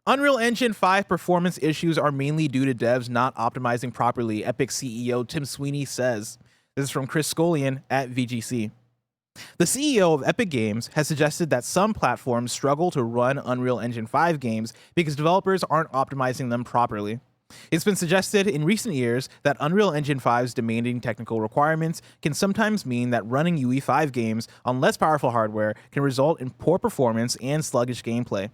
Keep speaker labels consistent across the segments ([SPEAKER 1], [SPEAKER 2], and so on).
[SPEAKER 1] Unreal Engine 5 performance issues are mainly due to devs not optimizing properly, Epic CEO Tim Sweeney says. This is from Chris Scullion at VGC. The CEO of Epic Games has suggested that some platforms struggle to run Unreal Engine 5 games because developers aren't optimizing them properly. It's been suggested in recent years that Unreal Engine 5's demanding technical requirements can sometimes mean that running UE5 games on less powerful hardware can result in poor performance and sluggish gameplay.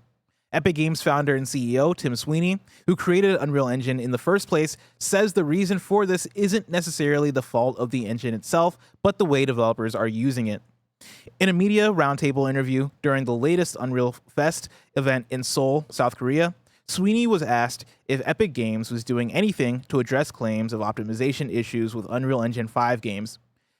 [SPEAKER 1] Epic Games founder and CEO Tim Sweeney, who created Unreal Engine in the first place, says the reason for this isn't necessarily the fault of the engine itself, but the way developers are using it. In a media roundtable interview during the latest Unreal Fest event in Seoul, South Korea, Sweeney was asked if Epic Games was doing anything to address claims of optimization issues with Unreal Engine 5 games.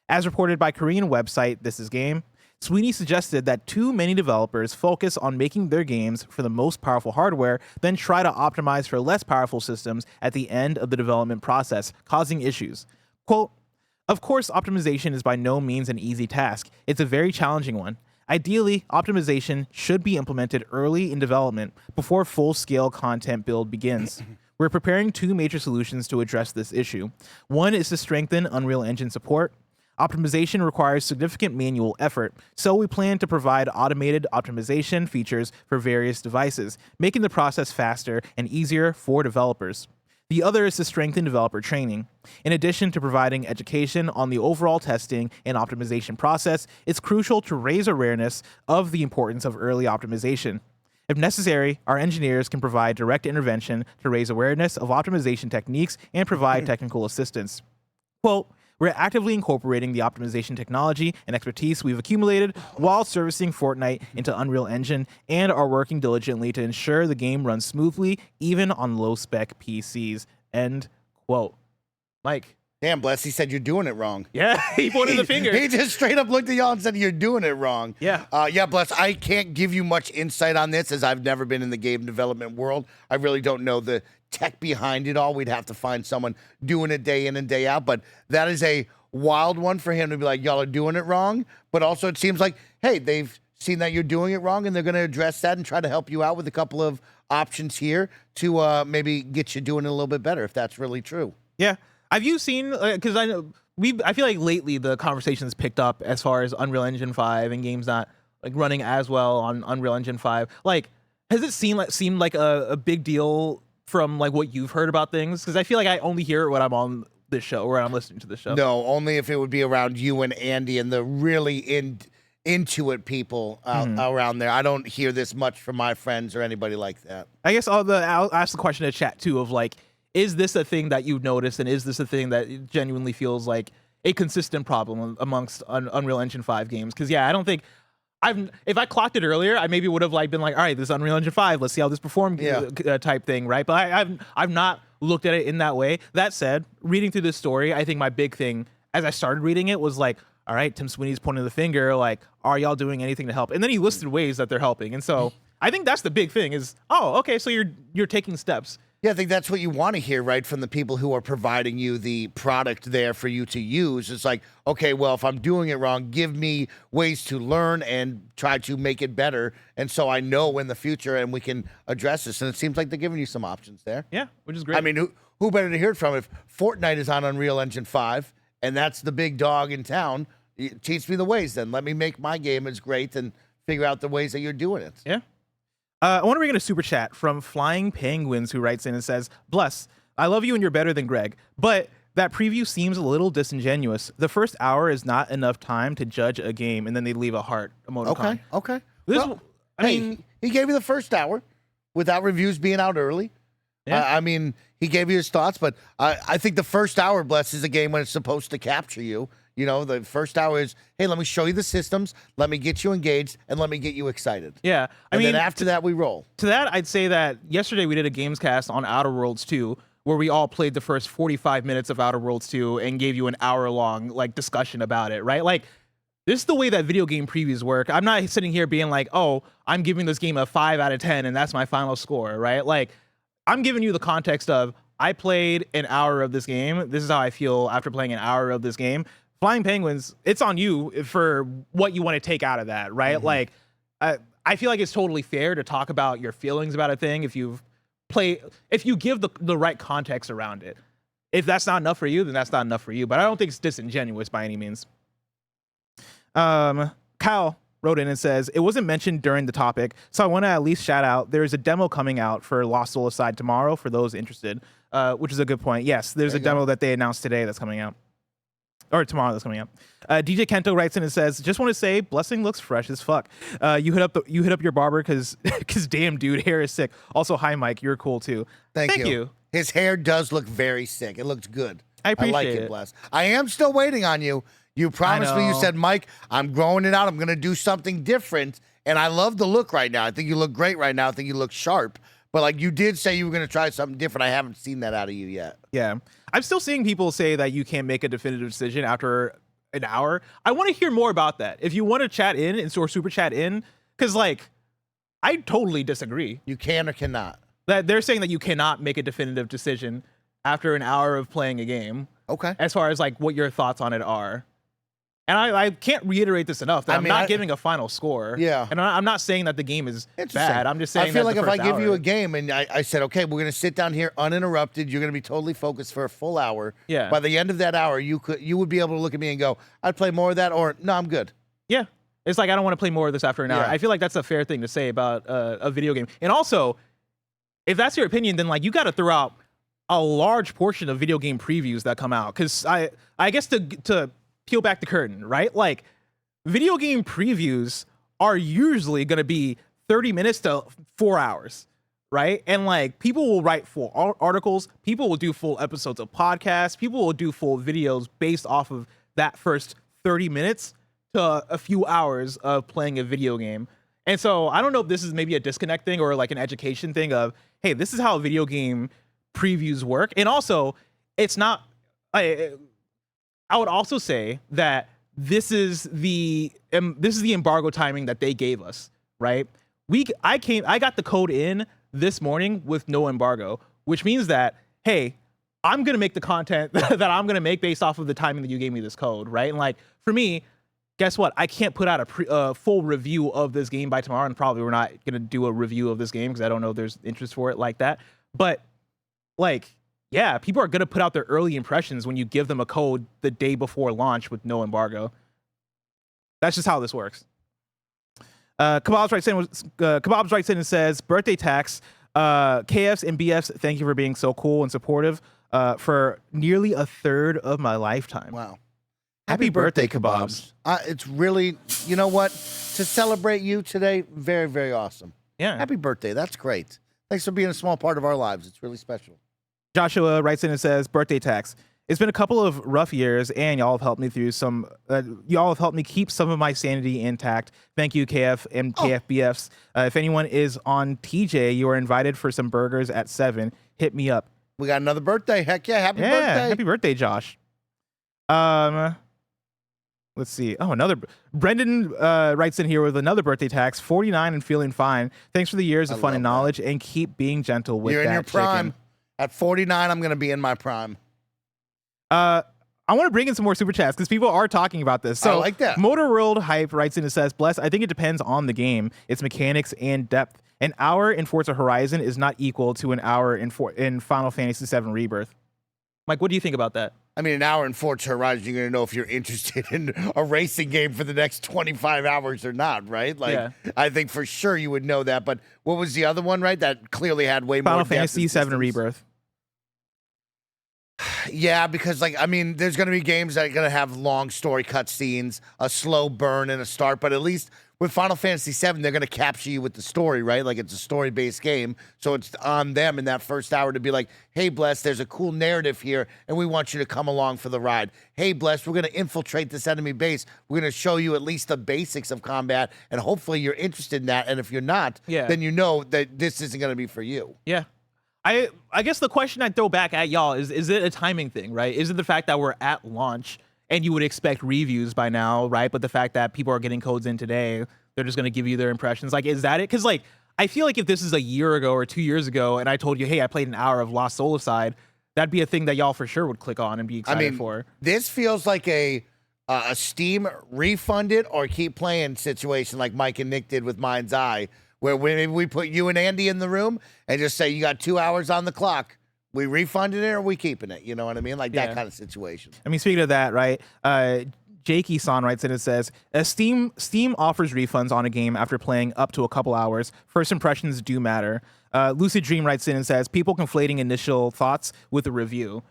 [SPEAKER 1] As reported by Korean website This Is Game, Sweeney suggested that too many developers focus on making their games for the most powerful hardware, then try to optimize for less powerful systems at the end of the development process, causing issues. Quote, "Of course, optimization is by no means an easy task. It's a very challenging one. Ideally, optimization should be implemented early in development before full-scale content build begins. We're preparing two major solutions to address this issue. One is to strengthen Unreal Engine support. Optimization requires significant manual effort, so we plan to provide automated optimization features for various devices, making the process faster and easier for developers. The other is to strengthen developer training. In addition to providing education on the overall testing and optimization process, it's crucial to raise awareness of the importance of early optimization. If necessary, our engineers can provide direct intervention to raise awareness of optimization techniques and provide technical assistance." Quote, "We're actively incorporating the optimization technology and expertise we've accumulated while servicing Fortnite into Unreal Engine and are working diligently to ensure the game runs smoothly even on low-spec PCs." End quote. Mike.
[SPEAKER 2] Damn, Bless, he said you're doing it wrong.
[SPEAKER 1] Yeah, he pointed the finger.
[SPEAKER 2] He just straight up looked at y'all and said you're doing it wrong.
[SPEAKER 1] Yeah.
[SPEAKER 2] Yeah, Bless, I can't give you much insight on this as I've never been in the game development world. I really don't know the tech behind it all. We'd have to find someone doing it day in and day out. But that is a wild one for him to be like, y'all are doing it wrong. But also it seems like, hey, they've seen that you're doing it wrong and they're going to address that and try to help you out with a couple of options here to maybe get you doing it a little bit better if that's really true.
[SPEAKER 1] Yeah. Have you seen, because I feel like lately the conversation's picked up as far as Unreal Engine 5 and games not like running as well on Unreal Engine 5. Like, has it seemed like a big deal from like what you've heard about things? Because I feel like I only hear it when I'm on this show or when I'm listening to the show.
[SPEAKER 2] No, only if it would be around you and Andy and the really into it people around there. I don't hear this much from my friends or anybody like that.
[SPEAKER 1] I guess I'll ask the question in chat too of like, is this a thing that you've noticed, and is this a thing that genuinely feels like a consistent problem amongst Unreal Engine 5 games? Because yeah, I don't think if I clocked it earlier, I maybe would have like been like, all right, this is Unreal Engine 5, let's see how this performs, type thing, right? But I've not looked at it in that way. That said, reading through this story, I think my big thing as I started reading it was like, all right, Tim Sweeney's pointing the finger, like, are y'all doing anything to help? And then he listed ways that they're helping, and so I think that's the big thing is, oh, okay, so you're taking steps.
[SPEAKER 2] Yeah, I think that's what you want to hear, right, from the people who are providing you the product there for you to use. It's like, okay, well, if I'm doing it wrong, give me ways to learn and try to make it better. And so I know in the future and we can address this. And it seems like they're giving you some options there.
[SPEAKER 1] Yeah, which is great.
[SPEAKER 2] I mean, who better to hear it from if Fortnite is on Unreal Engine 5 and that's the big dog in town? Teach me the ways then. Let me make my game as great and figure out the ways that you're doing it.
[SPEAKER 1] Yeah. I want to bring in a super chat from Flying Penguins who writes in and says, "Bless, I love you and you're better than Greg, but that preview seems a little disingenuous. The first hour is not enough time to judge a game," and then they leave a heart emoticon.
[SPEAKER 2] Okay. I mean, he gave you the first hour without reviews being out early. Yeah. I mean, he gave you his thoughts, but I think the first hour, Bless, is a game when it's supposed to capture you. You know, the first hour is, hey, let me show you the systems, let me get you engaged, and let me get you excited.
[SPEAKER 1] Yeah.
[SPEAKER 2] I mean, then after that, we roll.
[SPEAKER 1] To that, I'd say that yesterday we did a Gamescast on Outer Worlds 2, where we all played the first 45 minutes of Outer Worlds 2 and gave you an hour-long, like, discussion about it, right? Like, this is the way that video game previews work. I'm not sitting here being like, oh, I'm giving this game a 5 out of 10, and that's my final score, right? Like, I'm giving you the context of, I played an hour of this game. This is how I feel after playing an hour of this game. Flying Penguins, it's on you for what you want to take out of that, right? Like, I feel like it's totally fair to talk about your feelings about a thing if you give the right context around it. If that's not enough for you, then that's not enough for you. But I don't think it's disingenuous by any means. Kyle wrote in and says, it wasn't mentioned during the topic, so I want to at least shout out, there is a demo coming out for Lost Soul Aside tomorrow for those interested, which is a good point. Yes, there's a demo that they announced today that's coming out. Or tomorrow that's coming up. DJ Kento writes in and says, just want to say, Blessing looks fresh as fuck. You hit up your barber because damn dude, hair is sick. Also, hi Mike, you're cool too.
[SPEAKER 2] Thank you. His hair does look very sick. It looks good.
[SPEAKER 1] I appreciate
[SPEAKER 2] like it, Bless. I am still waiting on you. You promised me, you said, Mike, I'm growing it out. I'm going to do something different. And I love the look right now. I think you look great right now. I think you look sharp. But like you did say you were going to try something different. I haven't seen that out of you yet.
[SPEAKER 1] Yeah. I'm still seeing people say that you can't make a definitive decision after an hour. I want to hear more about that. If you want to chat in and or super chat in, because like, I totally disagree.
[SPEAKER 2] You can or cannot.
[SPEAKER 1] That they're saying that you cannot make a definitive decision after an hour of playing a game.
[SPEAKER 2] Okay.
[SPEAKER 1] As far as like what your thoughts on it are. And I can't reiterate this enough that I'm not giving a final score.
[SPEAKER 2] Yeah.
[SPEAKER 1] And I'm not saying that the game is bad. I'm just saying
[SPEAKER 2] I feel
[SPEAKER 1] that
[SPEAKER 2] like if I give you a game and I said, okay, we're going to sit down here uninterrupted. You're going to be totally focused for a full hour.
[SPEAKER 1] Yeah.
[SPEAKER 2] By the end of that hour, you would be able to look at me and go, I'd play more of that, or no, I'm good.
[SPEAKER 1] Yeah. It's like, I don't want to play more of this after an hour.
[SPEAKER 2] Yeah.
[SPEAKER 1] I feel like that's a fair thing to say about a video game. And also, if that's your opinion, then like you got to throw out a large portion of video game previews that come out. Because I guess to peel back the curtain, right? Like, video game previews are usually going to be 30 minutes to 4 hours, right? And like, people will write full articles, people will do full episodes of podcasts, people will do full videos based off of that first 30 minutes to a few hours of playing a video game. And so I don't know if this is maybe a disconnect thing or like an education thing of, hey, this is how video game previews work. And also, it's not, I would also say that this is the embargo timing that they gave us, right? I got the code in this morning with no embargo, which means that, hey, I'm going to make the content that I'm going to make based off of the timing that you gave me this code, right? And like, for me, guess what? I can't put out a full review of this game by tomorrow, and probably we're not going to do a review of this game because I don't know if there's interest for it like that. But like, yeah, people are going to put out their early impressions when you give them a code the day before launch with no embargo. That's just how this works. Kebabs writes in and says, birthday tax, KFs and BFs, thank you for being so cool and supportive for nearly a third of my lifetime.
[SPEAKER 2] Wow.
[SPEAKER 1] Happy birthday, Kebabs.
[SPEAKER 2] It's really, you know what? To celebrate you today, very, very awesome.
[SPEAKER 1] Yeah.
[SPEAKER 2] Happy birthday. That's great. Thanks for being a small part of our lives. It's really special.
[SPEAKER 1] Joshua writes in and says, birthday tax. It's been a couple of rough years, and y'all have helped me through some. Y'all have helped me keep some of my sanity intact. Thank you, KF and KFBFs. If anyone is on TJ, you are invited for some burgers at 7. Hit me up.
[SPEAKER 2] We got another birthday. Heck yeah! Happy birthday!
[SPEAKER 1] Happy birthday, Josh. Let's see. Oh, Brendan writes in here with another birthday tax. 49 and feeling fine. Thanks for the years of fun and knowledge, and keep being gentle with that.
[SPEAKER 2] You're in your prime.
[SPEAKER 1] Chicken.
[SPEAKER 2] At 49, I'm going to be in my prime.
[SPEAKER 1] I want to bring in some more super chats because people are talking about this. So
[SPEAKER 2] I like that.
[SPEAKER 1] Motor World Hype writes in and says, Bless, I think it depends on the game, its mechanics and depth. An hour in Forza Horizon is not equal to an hour in Final Fantasy VII Rebirth. Mike, what do you think about that?
[SPEAKER 2] I mean, an hour in Forza Horizon, you're going to know if you're interested in a racing game for the next 25 hours or not, right? Like,
[SPEAKER 1] yeah.
[SPEAKER 2] I think for sure you would know that. But what was the other one, right? That clearly had way more
[SPEAKER 1] Final
[SPEAKER 2] depth
[SPEAKER 1] Fantasy VII Rebirth.
[SPEAKER 2] Yeah, because, like, I mean, there's going to be games that are going to have long story cutscenes, a slow burn, and a start. But at least with Final Fantasy VII, they're going to capture you with the story, right? Like, it's a story-based game. So it's on them in that first hour to be like, hey, Bless, there's a cool narrative here, and we want you to come along for the ride. Hey, Bless, we're going to infiltrate this enemy base. We're going to show you at least the basics of combat, and hopefully you're interested in that. And if you're not, then you know that this isn't going to be for you.
[SPEAKER 1] Yeah. I guess the question I'd throw back at y'all is it a timing thing, right? Is it the fact that we're at launch and you would expect reviews by now, right? But the fact that people are getting codes in today, they're just going to give you their impressions. Like, is that it? Because, like, I feel like if this is a year ago or 2 years ago and I told you, hey, I played an hour of Lost Soul Aside, that'd be a thing that y'all for sure would click on and be excited for.
[SPEAKER 2] This feels like a a Steam refund it or keep playing situation like Mike and Nick did with Mind's Eye, where maybe we put you and Andy in the room and just say, you got 2 hours on the clock. We refunding it or we keeping it? You know what I mean? Like that kind of situation.
[SPEAKER 1] I mean, speaking of that, right? Jakey-san writes in and says, Steam offers refunds on a game after playing up to a couple hours. First impressions do matter. Lucid Dream writes in and says, people conflating initial thoughts with a review.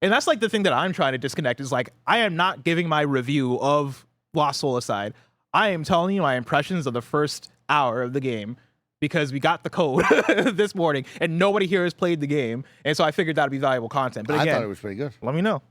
[SPEAKER 1] And that's like the thing that I'm trying to disconnect is like, I am not giving my review of Lost Soul-Aside. I am telling you my impressions of the first hour of the game because we got the code this morning and nobody here has played the game. And so I figured that would be valuable content. But again,
[SPEAKER 2] I thought it was pretty good.
[SPEAKER 1] Let me know.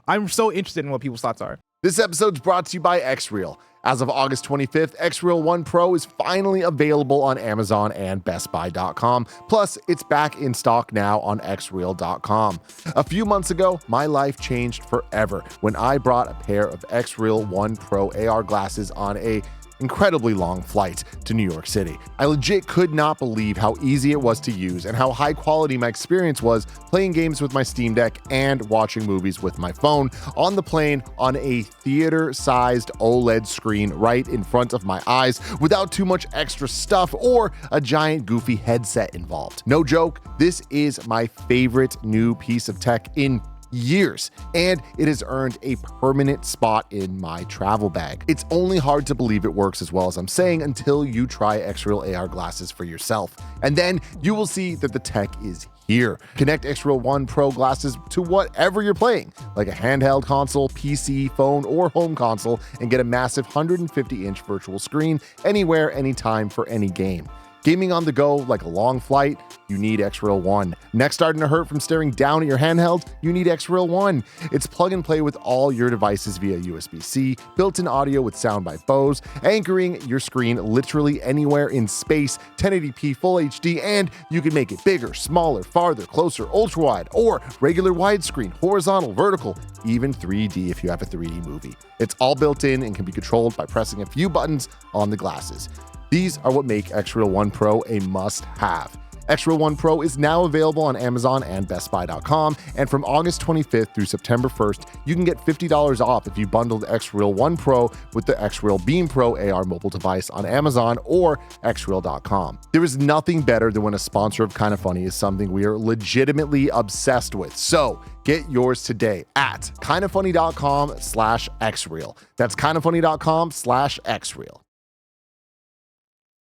[SPEAKER 1] I'm so interested in what people's thoughts are.
[SPEAKER 3] This episode's brought to you by Xreal. As of August 25th, Xreal One Pro is finally available on Amazon and BestBuy.com. Plus, it's back in stock now on Xreal.com. A few months ago, my life changed forever when I brought a pair of Xreal One Pro AR glasses on a incredibly long flight to New York City. I legit could not believe how easy it was to use and how high quality my experience was playing games with my Steam Deck and watching movies with my phone on the plane on a theater-sized OLED screen right in front of my eyes without too much extra stuff or a giant goofy headset involved. No joke, this is my favorite new piece of tech in years, and it has earned a permanent spot in my travel bag. It's only hard to believe it works as well as I'm saying until you try Xreal AR glasses for yourself, and then you will see that the tech is here. Connect Xreal One Pro glasses to whatever you're playing, like a handheld console, PC, phone, or home console, and get a massive 150-inch virtual screen anywhere, anytime for any game. Gaming on the go, like a long flight, you need Xreal One. Neck starting to hurt from staring down at your handheld? You need Xreal One. It's plug and play with all your devices via USB-C, built-in audio with sound by Bose, anchoring your screen literally anywhere in space, 1080p Full HD, and you can make it bigger, smaller, farther, closer, ultra-wide, or regular widescreen, horizontal, vertical, even 3D if you have a 3D movie. It's all built in and can be controlled by pressing a few buttons on the glasses. These are what make Xreal One Pro a must-have. Xreal One Pro is now available on Amazon and BestBuy.com, and from August 25th through September 1st, you can get $50 off if you bundled Xreal One Pro with the Xreal Beam Pro AR mobile device on Amazon or Xreal.com. There is nothing better than when a sponsor of Kinda Funny is something we are legitimately obsessed with. So get yours today at kindafunny.com/Xreal. That's kindafunny.com/Xreal.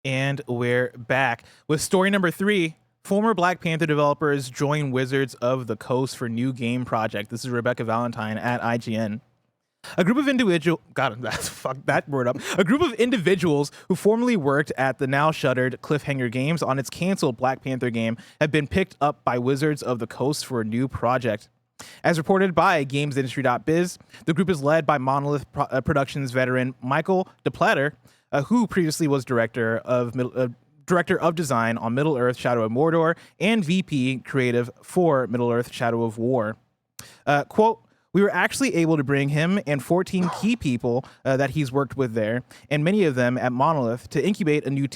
[SPEAKER 1] And we're back with story number 3. Former Black Panther developers join Wizards of the Coast for new game project. This is Rebecca Valentine at IGN. A group of individuals who formerly worked at the now shuttered Cliffhanger Games on its canceled Black Panther game have been picked up by Wizards of the Coast for a new project. As reported by GamesIndustry.biz, the group is led by Monolith Productions veteran Michael DePlatter, who previously was director of design on Middle-earth: Shadow of Mordor and VP creative for Middle-earth: Shadow of War. Quote, we were actually able to bring him and 14 key people that he's worked with there, and many of them at Monolith, to incubate a new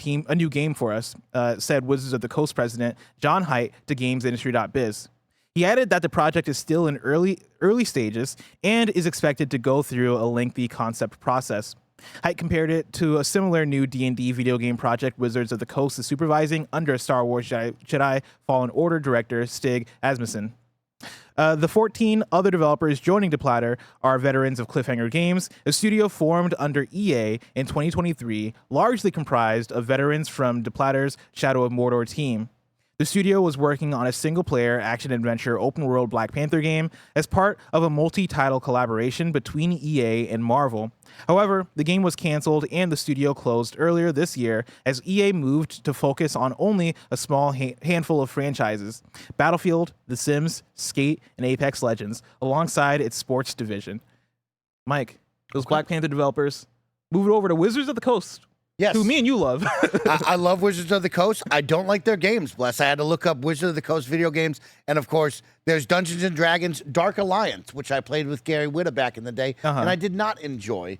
[SPEAKER 1] game for us, said Wizards of the Coast president John Haidt to GamesIndustry.biz. He added that the project is still in early stages and is expected to go through a lengthy concept process. Haidt compared it to a similar new D&D video game project Wizards of the Coast is supervising under Star Wars Jedi Fallen Order director Stig Asmussen. The 14 other developers joining DePlatter are veterans of Cliffhanger Games, a studio formed under EA in 2023, largely comprised of veterans from DePlatter's Shadow of Mordor team. The studio was working on a single-player action-adventure open-world Black Panther game as part of a multi-title collaboration between EA and Marvel. However, the game was canceled and the studio closed earlier this year as EA moved to focus on only a small handful of franchises: Battlefield, The Sims, Skate, and Apex Legends, alongside its sports division. Mike, those Black Panther developers moved over to Wizards of the Coast.
[SPEAKER 2] Yes.
[SPEAKER 1] Who me and you love.
[SPEAKER 2] I love Wizards of the Coast. I don't like their games, bless. I had to look up Wizards of the Coast video games. And, of course, there's Dungeons & Dragons Dark Alliance, which I played with Gary Whitta back in the day, and I did not enjoy.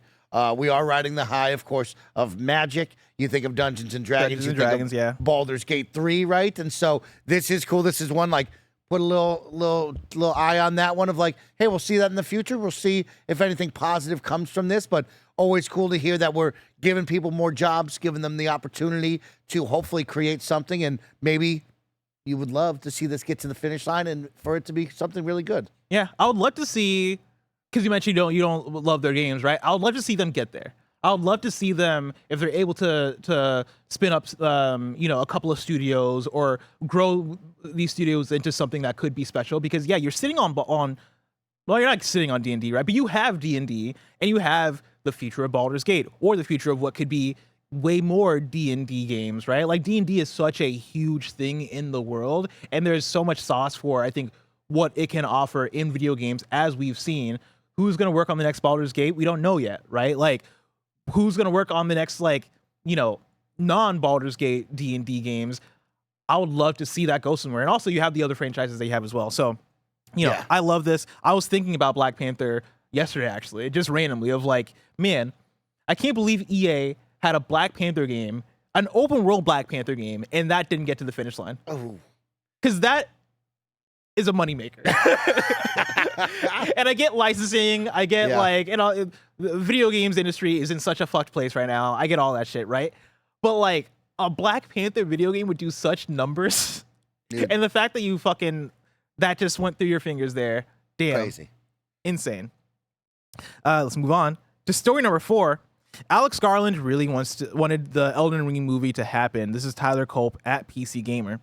[SPEAKER 2] We are riding the high, of course, of Magic. You think of Dungeons & Dragons.
[SPEAKER 1] Dungeons & Dragons, yeah.
[SPEAKER 2] Baldur's Gate 3, right? And so this is cool. This is one, like, put a little eye on that one of like, hey, we'll see that in the future. We'll see if anything positive comes from this. But always cool to hear that we're giving people more jobs, giving them the opportunity to hopefully create something. And maybe you would love to see this get to the finish line and for it to be something really good.
[SPEAKER 1] Yeah, I would love to see, because you mentioned you don't love their games, right? I would love to see them get there. I would love to see them, if they're able to spin up, a couple of studios or grow these studios into something that could be special. Because yeah, you're sitting on well, you're not sitting on D&D, right? But you have D&D, and you have the future of Baldur's Gate, or the future of what could be way more D&D games, right? Like D&D is such a huge thing in the world, and there's so much sauce for, I think, what it can offer in video games, as we've seen. Who's going to work on the next Baldur's Gate? We don't know yet, right? Like, who's going to work on the next, non-Baldur's Gate D&D games? I would love to see that go somewhere. And also, you have the other franchises they have as well. So,
[SPEAKER 2] Yeah.
[SPEAKER 1] I love this. I was thinking about Black Panther yesterday, actually, just randomly, of like, man, I can't believe EA had a Black Panther game, an open world Black Panther game, and that didn't get to the finish line.
[SPEAKER 2] Oh.
[SPEAKER 1] Because that is a moneymaker. And I get licensing, I get the video games industry is in such a fucked place right now. I get all that shit, right? But like a Black Panther video game would do such numbers.
[SPEAKER 2] Yeah.
[SPEAKER 1] And the fact that that just went through your fingers there, damn.
[SPEAKER 2] Crazy.
[SPEAKER 1] Insane. Let's move on to story number 4. Alex Garland really wanted the Elden Ring movie to happen. This is Tyler Culp at PC Gamer.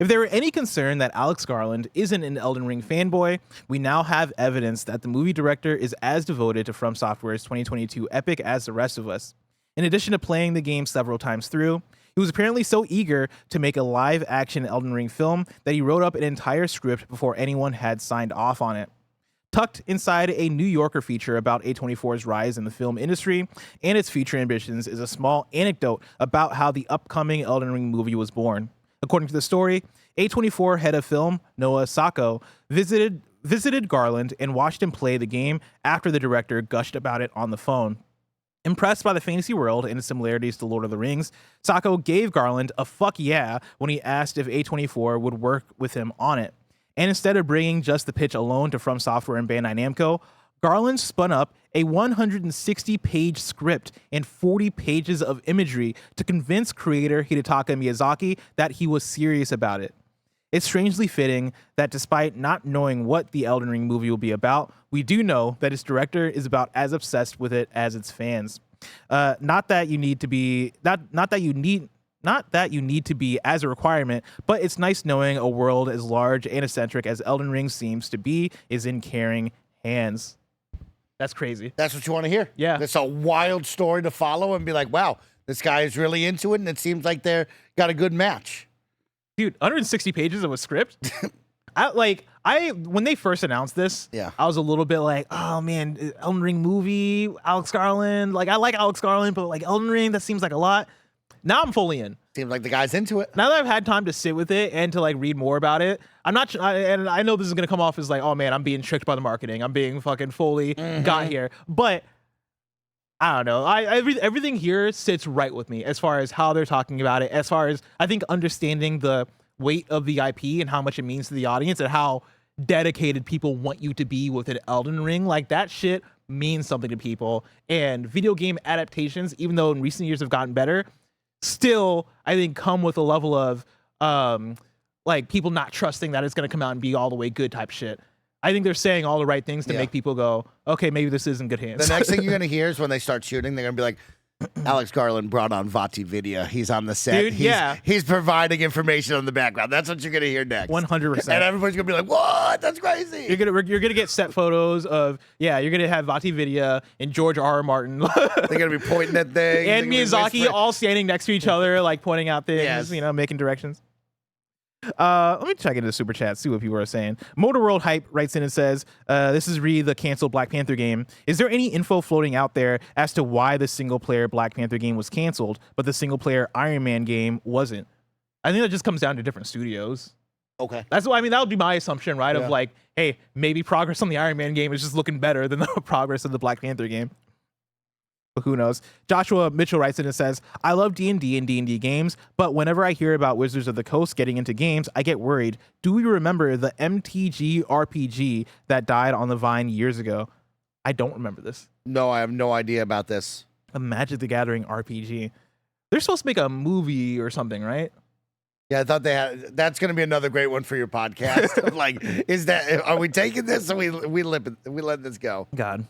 [SPEAKER 1] If there were any concern that Alex Garland isn't an Elden Ring fanboy, we now have evidence that the movie director is as devoted to From Software's 2022 epic as the rest of us. In addition to playing the game several times through, he was apparently so eager to make a live-action Elden Ring film that he wrote up an entire script before anyone had signed off on it. Tucked inside a New Yorker feature about A24's rise in the film industry and its future ambitions is a small anecdote about how the upcoming Elden Ring movie was born. According to the story, A24 head of film, Noah Sacco, visited Garland and watched him play the game after the director gushed about it on the phone. Impressed by the fantasy world and its similarities to Lord of the Rings, Sacco gave Garland a fuck yeah when he asked if A24 would work with him on it. And instead of bringing just the pitch alone to From Software and Bandai Namco, Garland spun up a 160-page script and 40 pages of imagery to convince creator Hidetaka Miyazaki that he was serious about it. It's strangely fitting that despite not knowing what the Elden Ring movie will be about, we do know that its director is about as obsessed with it as its fans. Not that you need to be as a requirement, but it's nice knowing a world as large and eccentric as Elden Ring seems to be is in caring hands. That's crazy.
[SPEAKER 2] That's what you want to hear.
[SPEAKER 1] Yeah.
[SPEAKER 2] It's a wild story to follow and be like, wow, this guy is really into it, and it seems like they're got a good match.
[SPEAKER 1] Dude, 160 pages of a script? When they first announced this,
[SPEAKER 2] Yeah.
[SPEAKER 1] I was a little bit like, oh man, Elden Ring movie, Alex Garland. Like, I like Alex Garland, but like Elden Ring, that seems like a lot. Now I'm fully in.
[SPEAKER 2] Seems like the guy's into it.
[SPEAKER 1] Now that I've had time to sit with it and to like read more about it, and I know this is gonna come off as like, oh man, I'm being tricked by the marketing. I'm being fucking fully got here. But I don't know. Everything here sits right with me as far as how they're talking about it, as far as I think understanding the weight of the IP and how much it means to the audience and how dedicated people want you to be with an Elden Ring. Like, that shit means something to people. And video game adaptations, even though in recent years have gotten better, still, I think, come with a level of people not trusting that it's going to come out and be all the way good type shit. I think they're saying all the right things to make people go, okay, maybe this is in good hands.
[SPEAKER 2] The next thing you're going to hear is when they start shooting, they're going to be like, Alex Garland brought on Vati Vidya. He's on the set.
[SPEAKER 1] Dude,
[SPEAKER 2] He's providing information on the background. That's what you're going to hear next.
[SPEAKER 1] 100%.
[SPEAKER 2] And everybody's going to be like, what? That's crazy.
[SPEAKER 1] You're gonna get set photos of, you're gonna have Vati Vidya and George R.R. Martin
[SPEAKER 2] They're going to be pointing at things.
[SPEAKER 1] and Miyazaki all standing next to each other, like pointing out things,
[SPEAKER 2] Yes.
[SPEAKER 1] Making directions. Let me check into the super chat, see what people are saying. Motor World Hype writes in and says, this is the canceled Black Panther game. Is there any info floating out there as to why the single-player Black Panther game was canceled, but the single-player Iron Man game wasn't? I think that just comes down to different studios.
[SPEAKER 2] Okay.
[SPEAKER 1] That's why, that would be my assumption, right?
[SPEAKER 2] Yeah.
[SPEAKER 1] Of like, hey, maybe progress on the Iron Man game is just looking better than the progress of the Black Panther game. but who knows? Joshua Mitchell writes in and says, I love D&D and D&D games, but whenever I hear about Wizards of the Coast getting into games, I get worried. Do we remember the MTG RPG that died on the Vine years ago? I don't remember this.
[SPEAKER 2] No, I have no idea about this.
[SPEAKER 1] A Magic the Gathering RPG. They're supposed to make a movie or something, right?
[SPEAKER 2] Yeah, I thought they had. That's going to be another great one for your podcast. Like, are we taking this or we let this go?
[SPEAKER 1] God.